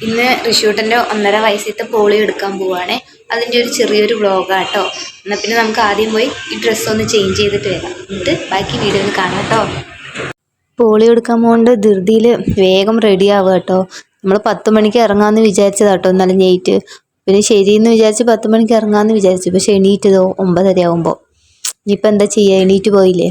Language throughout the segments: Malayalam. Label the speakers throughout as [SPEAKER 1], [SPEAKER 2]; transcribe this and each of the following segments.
[SPEAKER 1] ഇന്ന് ഋഷൂട്ടൻ്റെ 1.5 വയസ്സിലത്തെ പോളിയോ എടുക്കാൻ പോവുകയാണേ. അതിൻ്റെ ഒരു ചെറിയൊരു വ്ളോഗാണ് കേട്ടോ. എന്നാൽ പിന്നെ നമുക്ക് ആദ്യം പോയി ഈ ഡ്രസ്സൊന്ന് ചേഞ്ച് ചെയ്തിട്ട് വരാം, എന്നിട്ട് ബാക്കി വീഡിയോയിൽ കാണാം കേട്ടോ. പോളിയോ എടുക്കാൻ പോകുന്നത് ധൃതിയിൽ വേഗം റെഡി ആവുക കേട്ടോ. നമ്മൾ 10 മണിക്ക് ഇറങ്ങാമെന്ന് വിചാരിച്ചതാണ് കേട്ടോ, എന്നാലും ലേറ്റ്. പിന്നെ ശരിയെന്ന് വിചാരിച്ച് 10 മണിക്ക് ഇറങ്ങാമെന്ന് വിചാരിച്ചു. പക്ഷെ എണീറ്റതോ 9:30 ആകുമ്പോൾ. ഇനിയിപ്പോൾ എന്താ ചെയ്യുക, എണീറ്റ് പോയില്ലേ.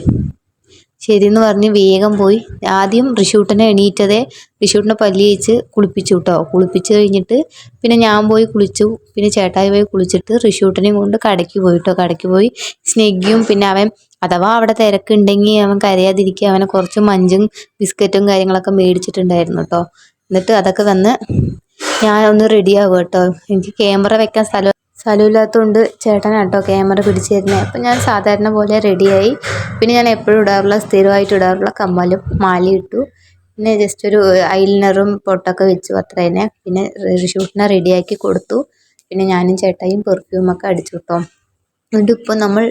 [SPEAKER 1] ശരിയെന്ന് പറഞ്ഞ് വേഗം പോയി. ആദ്യം ഋഷൂട്ടനെ എണീറ്റതേ ഋഷൂട്ടിനെ പല്ല് തേച്ച് കുളിപ്പിച്ചു കേട്ടോ. കുളിപ്പിച്ച് കഴിഞ്ഞിട്ട് പിന്നെ ഞാൻ പോയി കുളിച്ചു. പിന്നെ ചേട്ടായി പോയി കുളിച്ചിട്ട് ഋഷൂട്ടനെയും കൊണ്ട് കടയ്ക്ക് പോയി കേട്ടോ. കടയ്ക്ക് പോയി സ്നെഗ്ഗിയും പിന്നെ അവൻ അഥവാ അവിടെ തിരക്കുണ്ടെങ്കിൽ അവൻ കരയാതിരിക്കുക അവനെ കുറച്ച് മഞ്ചും ബിസ്ക്കറ്റും കാര്യങ്ങളൊക്കെ മേടിച്ചിട്ടുണ്ടായിരുന്നു കേട്ടോ. എന്നിട്ട് അതൊക്കെ വന്ന് ഞാൻ ഒന്ന് റെഡി ആവുക കേട്ടോ. എനിക്ക് ക്യാമറ വെക്കാൻ സ്ഥലമില്ലാത്തതുകൊണ്ട് ചേട്ടനാണ് കേട്ടോ ക്യാമറ പിടിച്ച് തരുന്നത്. അപ്പം ഞാൻ സാധാരണ പോലെ റെഡിയായി. പിന്നെ ഞാൻ എപ്പോഴും ഇടാറുള്ള സ്ഥിരമായിട്ട് ഇടാറുള്ള കമ്മലും മാലയും ഇട്ടു. പിന്നെ ജസ്റ്റ് ഒരു ഐലൈനറും പൊട്ടൊക്കെ വെച്ചു, അത്ര തന്നെ. പിന്നെ ഋഷൂട്ടിനെ റെഡിയാക്കി കൊടുത്തു. പിന്നെ ഞാനും ചേട്ടായും പെർഫ്യൂമൊക്കെ അടിച്ചു കേട്ടോ. എന്നിട്ട് ഇപ്പോൾ നമ്മൾ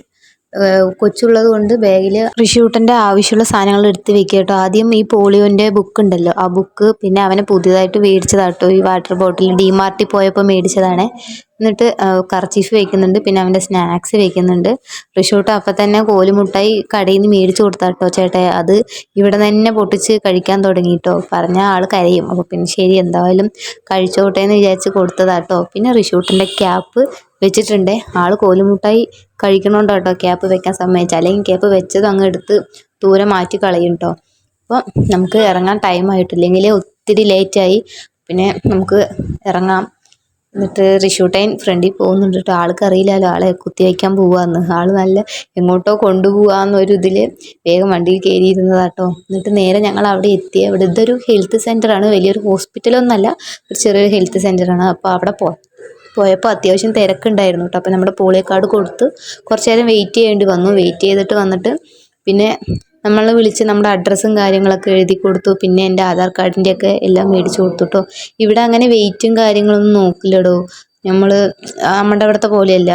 [SPEAKER 1] കൊച്ചുള്ളത് കൊണ്ട് ബാഗിൽ ഋഷൂട്ടൻ്റെ ആവശ്യമുള്ള സാധനങ്ങൾ എടുത്ത് വെക്കുക കേട്ടോ. ആദ്യം ഈ പോളിയോൻ്റെ ബുക്ക് ഉണ്ടല്ലോ, ആ ബുക്ക്. പിന്നെ അവനെ പുതിയതായിട്ട് മേടിച്ചതാണ് കേട്ടോ ഈ വാട്ടർ ബോട്ടിൽ. ഡിമാർട്ടിൽ പോയപ്പോൾ മേടിച്ചതാണ്. എന്നിട്ട് കർച്ചീഫ് വയ്ക്കുന്നുണ്ട്, പിന്നെ അവൻ്റെ സ്നാക്സ് വയ്ക്കുന്നുണ്ട്. ഋഷൂട്ട് അപ്പം തന്നെ കോലുമുട്ടായി കടയിൽ നിന്ന് മേടിച്ച് കൊടുത്താൽ കേട്ടോ ചേട്ടാ. അത് ഇവിടെ തന്നെ പൊട്ടിച്ച് കഴിക്കാൻ തുടങ്ങി കേട്ടോ. പറഞ്ഞാൽ ആൾ കരയും. അപ്പോൾ പിന്നെ ശരി എന്തായാലും കഴിച്ചോട്ടെ എന്ന് വിചാരിച്ച് കൊടുത്തതാട്ടോ. പിന്നെ ഋഷൂട്ടിൻ്റെ ക്യാപ്പ് വെച്ചിട്ടുണ്ട്. ആൾ കോലുമുട്ടായി കഴിക്കണോണ്ടോ കേട്ടോ ക്യാപ്പ് വെക്കാൻ സമ്മതിച്ചു. അല്ലെങ്കിൽ ക്യാപ്പ് വെച്ചത് അങ്ങ് എടുത്ത് ദൂരെ മാറ്റി കളയും കേട്ടോ. അപ്പോൾ നമുക്ക് ഇറങ്ങാൻ ടൈം ആയിട്ടില്ലെങ്കിൽ ഒത്തിരി ലേറ്റായി. പിന്നെ നമുക്ക് ഇറങ്ങാം. എന്നിട്ട് ഋഷൂട്ടൻ ഫ്രണ്ടിൽ പോകുന്നുണ്ട് കേട്ടോ. ആൾക്ക് അറിയില്ലല്ലോ ആളെ കുത്തിവയ്ക്കാൻ പോവാന്ന്. ആൾ നല്ല എങ്ങോട്ടോ കൊണ്ടുപോകാമെന്നൊരു ഇതിൽ വേഗം വണ്ടിയിൽ കയറിയിരുന്നതാട്ടോ. എന്നിട്ട് നേരെ ഞങ്ങൾ അവിടെ എത്തി. അവിടെ ഇതൊരു ഹെൽത്ത് സെൻ്ററാണ്, വലിയൊരു ഹോസ്പിറ്റലൊന്നുമല്ല, ഒരു ചെറിയൊരു ഹെൽത്ത് സെൻ്ററാണ്. അപ്പോൾ അവിടെ പോയപ്പോൾ അത്യാവശ്യം തിരക്കുണ്ടായിരുന്നു കേട്ടോ. അപ്പോൾ നമ്മുടെ പോളിയോ കാർഡ് കൊടുത്ത് കുറച്ച് നേരം വെയിറ്റ് ചെയ്യേണ്ടി വന്നു. വെയിറ്റ് ചെയ്തിട്ട് വന്നിട്ട് പിന്നെ നമ്മൾ വിളിച്ച് നമ്മുടെ അഡ്രസ്സും കാര്യങ്ങളൊക്കെ എഴുതി കൊടുത്തു. പിന്നെ എൻ്റെ ആധാർ കാർഡിൻ്റെ ഒക്കെ എല്ലാം മേടിച്ച് കൊടുത്തു കേട്ടോ. ഇവിടെ അങ്ങനെ വെയിറ്റും കാര്യങ്ങളൊന്നും നോക്കില്ലടോ, നമ്മൾ നമ്മുടെ അവിടുത്തെ പോലെയല്ല.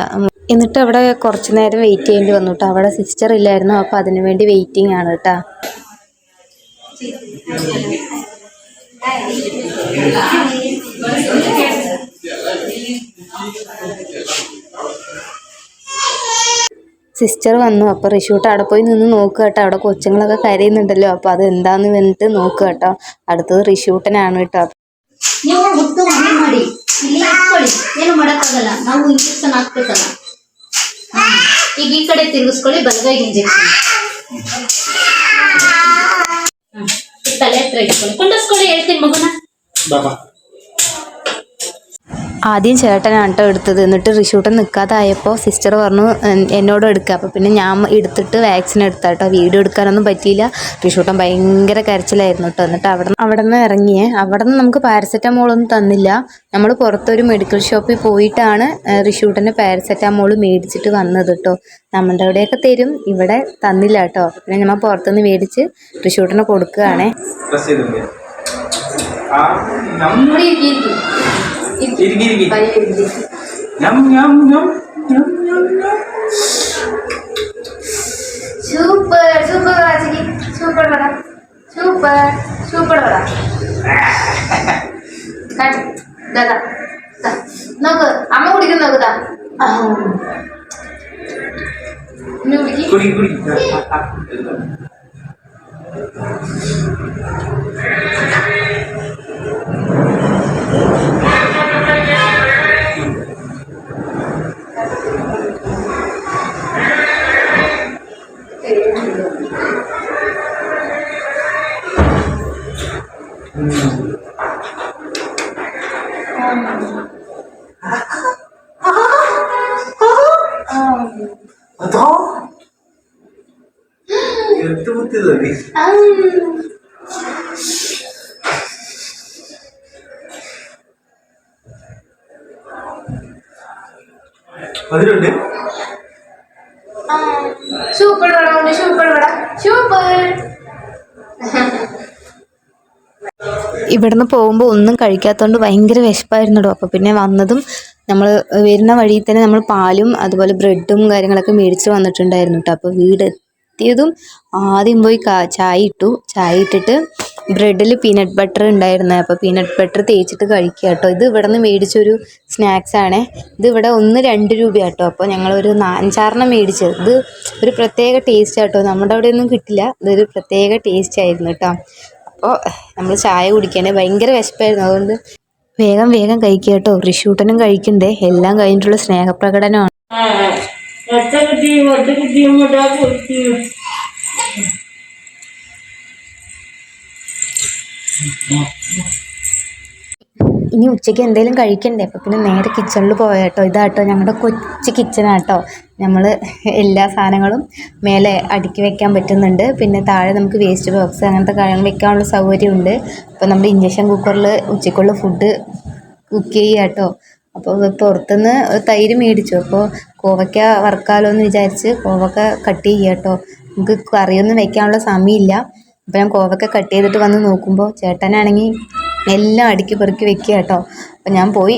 [SPEAKER 1] എന്നിട്ട് അവിടെ കുറച്ച് നേരം വെയിറ്റ് ചെയ്യേണ്ടി വന്നു കേട്ടോ. അവിടെ സിസ്റ്റർ ഇല്ലായിരുന്നു, അപ്പോൾ അതിനു വേണ്ടി വെയിറ്റിംഗ് ആണ് കേട്ടോ. സിസ്റ്റർ വന്നു. അപ്പോൾ ഋഷൂട്ട് അവിടെ പോയി നിന്ന് നോക്കുക കേട്ടോ. അവിടെ കൊച്ചുങ്ങളൊക്കെ കരയുന്നുണ്ടല്ലോ, അപ്പോൾ അത് എന്താന്ന് വേണ്ടിയിട്ട് നോക്കുക ಕೇട്ടോ. അടുത്തത് ഋഷൂട്ടനാണ് കേട്ടോ.
[SPEAKER 2] ಏನು ಮಾಡೋಕ್ಕಾಗಲ್ಲ, ನಾವು ಇಂಜೆಕ್ಷನ್ ಹಾಕ್ಬೇಕಲ್ಲ. ಈಗ ಈ ಕಡೆ ತಿರುಗಿಸ್ಕೊಳ್ಳಿ, ಬಲಗೈಗೆ ಇಂಜೆಕ್ಷನ್. ತಲೆ ಹತ್ರ ಇಟ್ಕೊಳ್ಳಿ, ಕುಂಡಿಸ್ಕೊಳ್ಳಿ, ಹೇಳ್ತೀನಿ ಮಗುನ.
[SPEAKER 1] ആദ്യം ചേട്ടനാണ് കേട്ടോ എടുത്തത്. എന്നിട്ട് ഋഷൂട്ടൻ നിൽക്കാതായപ്പോൾ സിസ്റ്റർ പറഞ്ഞു എന്നോട് എടുക്കുക. അപ്പോൾ പിന്നെ ഞാൻ എടുത്തിട്ട് വാക്സിൻ എടുത്താൽ കേട്ടോ. വീഡിയോ എടുക്കാനൊന്നും പറ്റിയില്ല. ഋഷൂട്ടൻ ഭയങ്കര കരച്ചിലായിരുന്നു കേട്ടോ. എന്നിട്ട് അവിടെ നിന്ന് ഇറങ്ങിയേ. അവിടെ നിന്ന് നമുക്ക് പാരസെറ്റാമോളൊന്നും തന്നില്ല. നമ്മൾ പുറത്തൊരു മെഡിക്കൽ ഷോപ്പിൽ പോയിട്ടാണ് ഋഷൂട്ടൻ്റെ പാരസെറ്റാമോൾ മേടിച്ചിട്ട് വന്നത് കേട്ടോ. നമ്മുടെ അവിടെയൊക്കെ തരും, ഇവിടെ തന്നില്ല കേട്ടോ. പിന്നെ നമ്മൾ പുറത്തുനിന്ന് മേടിച്ച് ഋഷൂട്ടനെ കൊടുക്കുകയാണേ.
[SPEAKER 2] സൂപ്പർ സൂപ്പർ വാചിനി, സൂപ്പർ വട, സൂപ്പർ സൂപ്പർ വട. ദാദാ നോക്ക്, അമ്മ കുടിക്കും നോക്കുതാ.
[SPEAKER 3] അതിലുണ്ട്
[SPEAKER 2] സൂപ്പർ വട ഉണ്ട്, സൂപ്പർ വട, സൂപ്പർ.
[SPEAKER 1] ഇവിടുന്ന് പോകുമ്പോൾ ഒന്നും കഴിക്കാത്തതുകൊണ്ട് ഭയങ്കര വിശപ്പായിരുന്നല്ലോ. അപ്പോൾ പിന്നെ വന്നതും നമ്മൾ വരുന്ന വഴിയിൽ തന്നെ നമ്മൾ പാലും അതുപോലെ ബ്രെഡും കാര്യങ്ങളൊക്കെ മേടിച്ച് വന്നിട്ടുണ്ടായിരുന്നു കേട്ടോ. അപ്പോൾ വീടെത്തിയതും ആദ്യം പോയി ചായ ഇട്ടു. ചായ ഇട്ടിട്ട് ബ്രെഡിൽ പീനട്ട് ബട്ടർ ഉണ്ടായിരുന്നു. അപ്പോൾ പീനട്ട് ബട്ടർ തേച്ചിട്ട് കഴിക്കുക കേട്ടോ. ഇത് ഇവിടെ നിന്ന് മേടിച്ചൊരു സ്നാക്സ് ആണ്. ഇത് ഇവിടെ 1-2 രൂപ കേട്ടോ. അപ്പോൾ ഞങ്ങളൊരു 5-6 മേടിച്ചത്. ഇത് ഒരു പ്രത്യേക ടേസ്റ്റ് കേട്ടോ, നമ്മുടെ അവിടെ ഒന്നും കിട്ടില്ല. ഇതൊരു പ്രത്യേക ടേസ്റ്റ് ആയിരുന്നു കേട്ടോ. അപ്പോൾ നമ്മൾ ചായ കുടിക്കാൻ ഭയങ്കര വിശപ്പായിരുന്നു, അതുകൊണ്ട് വേഗം വേഗം കഴിക്കുക കേട്ടോ. ഋഷൂട്ടനും കഴിക്കണ്ടേ. എല്ലാം കഴിഞ്ഞിട്ടുള്ള സ്നേഹപ്രകടനമാണ്. ഇനി ഉച്ചയ്ക്ക് എന്തെങ്കിലും കഴിക്കണ്ടേ, അപ്പോൾ പിന്നെ നേരെ കിച്ചണിൽ പോയ കേട്ടോ. ഇതാട്ടോ ഞങ്ങളുടെ കൊച്ചു കിച്ചണാട്ടോ. നമ്മൾ എല്ലാ സാധനങ്ങളും മേലെ അടുക്കി വെക്കാൻ പറ്റുന്നുണ്ട്. പിന്നെ താഴെ നമുക്ക് വേസ്റ്റ് ബോക്സ് അങ്ങനത്തെ കാര്യങ്ങൾ വെക്കാനുള്ള സൗകര്യമുണ്ട്. അപ്പോൾ നമ്മുടെ ഇൻഡക്ഷൻ കുക്കറിൽ ഉച്ചയ്ക്കുള്ള ഫുഡ് കുക്ക് ചെയ്യുക കേട്ടോ. അപ്പോൾ പുറത്തുനിന്ന് തൈര് മേടിച്ചു. അപ്പോൾ കോവയ്ക്ക വറുക്കാലോ എന്ന് വിചാരിച്ച് കോവക്ക കട്ട് ചെയ്യുക കേട്ടോ. നമുക്ക് കറിയൊന്നും വെക്കാനുള്ള സമയമില്ല. അപ്പോൾ ഞാൻ കോവക്ക കട്ട് ചെയ്തിട്ട് വന്ന് നോക്കുമ്പോൾ ചേട്ടനാണെങ്കിൽ എല്ലാം അടുക്കി പെറുക്കി വെക്കുക കേട്ടോ. അപ്പോൾ ഞാൻ പോയി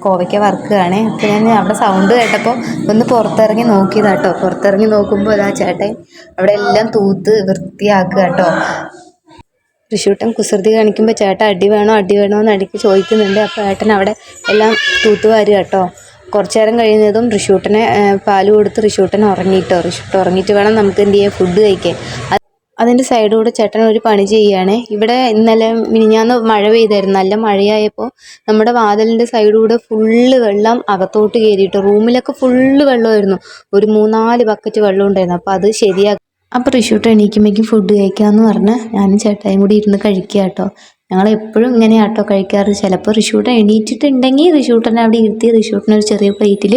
[SPEAKER 1] കോവയ്ക്ക വറുക്കുകയാണ്. അപ്പോൾ ഞാൻ അവിടെ സൗണ്ട് കേട്ടപ്പോൾ ഒന്ന് പുറത്തിറങ്ങി നോക്കിയതാ കേട്ടോ. പുറത്തിറങ്ങി നോക്കുമ്പോൾ ഇതാ ചേട്ടൻ അവിടെ എല്ലാം തൂത്ത് വൃത്തിയാക്കുക കേട്ടോ. ഋഷൂട്ടൻ കുസൃതി കാണിക്കുമ്പോൾ ചേട്ടൻ അടി വേണോ എന്ന് അടിക്ക് ചോദിക്കുന്നുണ്ട്. അപ്പോൾ ഏട്ടൻ അവിടെ എല്ലാം തൂത്തുവാരുക കേട്ടോ. കുറച്ച് നേരം കഴിയുന്നതും ഋഷൂട്ടനെ പാല് കൊടുത്ത് ഋഷൂട്ടൻ ഉറങ്ങിയിട്ടോ. ഋഷൂട്ടൻ ഉറങ്ങിയിട്ട് വേണം നമുക്ക് എന്ത് ചെയ്യാൻ, ഫുഡ് കഴിക്കാൻ. അതിൻ്റെ സൈഡിലൂടെ ചേട്ടൻ ഒരു പണി ചെയ്യുകയാണ്. ഇവിടെ ഇന്നലെ മിനിഞ്ഞാന്ന് മഴ പെയ്തായിരുന്നു. നല്ല മഴയായപ്പോൾ നമ്മുടെ വാതിലിൻ്റെ സൈഡിലൂടെ ഫുള്ള് വെള്ളം അകത്തോട്ട് കയറിയിട്ട് റൂമിലൊക്കെ ഫുള്ള് വെള്ളമായിരുന്നു. ഒരു 3-4 ബക്കറ്റ് വെള്ളം ഉണ്ടായിരുന്നു. അപ്പോൾ അത് ശരിയാക്കി. അപ്പോൾ ഋഷൂട്ടൻ എണീക്കുമ്പോഴേക്കും ഫുഡ് കഴിക്കാമെന്ന് പറഞ്ഞ് ഞാനും ചേട്ടായും കൂടി ഇരുന്ന് കഴിക്കുക കേട്ടോ. ഞങ്ങൾ എപ്പോഴും ഇങ്ങനെയാട്ടോ കഴിക്കാറ്. ചിലപ്പോൾ ഋഷൂട്ടൻ എണീറ്റിട്ടുണ്ടെങ്കിൽ ഋഷൂട്ടനെ അവിടെ ഇരുത്തി ഋഷൂട്ടനൊരു ചെറിയ പ്ലേറ്റിൽ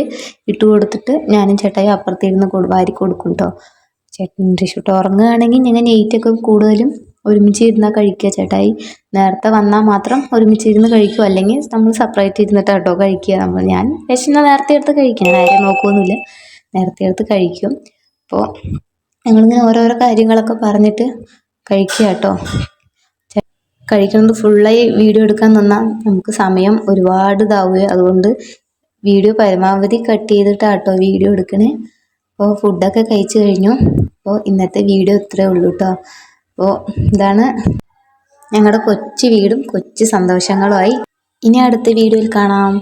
[SPEAKER 1] ഇട്ട് കൊടുത്തിട്ട് ഞാനും ചേട്ടായും അപ്പുറത്തിരുന്ന് വാരി കൊടുക്കും കേട്ടോ. ചേട്ടൻ ഋഷൂട്ടൻ ഉറങ്ങുകയാണെങ്കിൽ ഞങ്ങൾ നെയ്റ്റൊക്കെ കൂടുതലും ഒരുമിച്ച് ഇരുന്നാൽ കഴിക്കുക. ചേട്ടായി നേരത്തെ വന്നാൽ മാത്രം ഒരുമിച്ച് ഇരുന്ന് കഴിക്കും, അല്ലെങ്കിൽ നമ്മൾ സെപ്പറേറ്റ് ഇരുന്നിട്ട് കേട്ടോ കഴിക്കുക. ഞാൻ വിശന്ന നേരത്തെ എടുത്ത് കഴിക്കും, ഞാൻ ആരെയും നോക്കുകയൊന്നുമില്ല, നേരത്തെ എടുത്ത് കഴിക്കും. അപ്പോൾ ഞങ്ങളിങ്ങനെ ഓരോരോ കാര്യങ്ങളൊക്കെ പറഞ്ഞിട്ട് കഴിക്കുക കേട്ടോ. കഴിക്കുന്നത് ഫുള്ളായി വീഡിയോ എടുക്കാൻ നിന്നാൽ നമുക്ക് സമയം ഒരുപാട് ഇതാവുക. അതുകൊണ്ട് വീഡിയോ പരമാവധി കട്ട് ചെയ്തിട്ടാണ് കേട്ടോ വീഡിയോ എടുക്കണേ. അപ്പോൾ ഫുഡൊക്കെ കഴിച്ച് കഴിഞ്ഞു. അപ്പോൾ ഇന്നത്തെ വീഡിയോ ഇത്രയേ ഉള്ളൂ കേട്ടോ. അപ്പോൾ ഇതാണ് ഞങ്ങളുടെ കൊച്ചു വീടും കൊച്ചു സന്തോഷങ്ങളുമായി. ഇനി അടുത്ത വീഡിയോയിൽ കാണാം.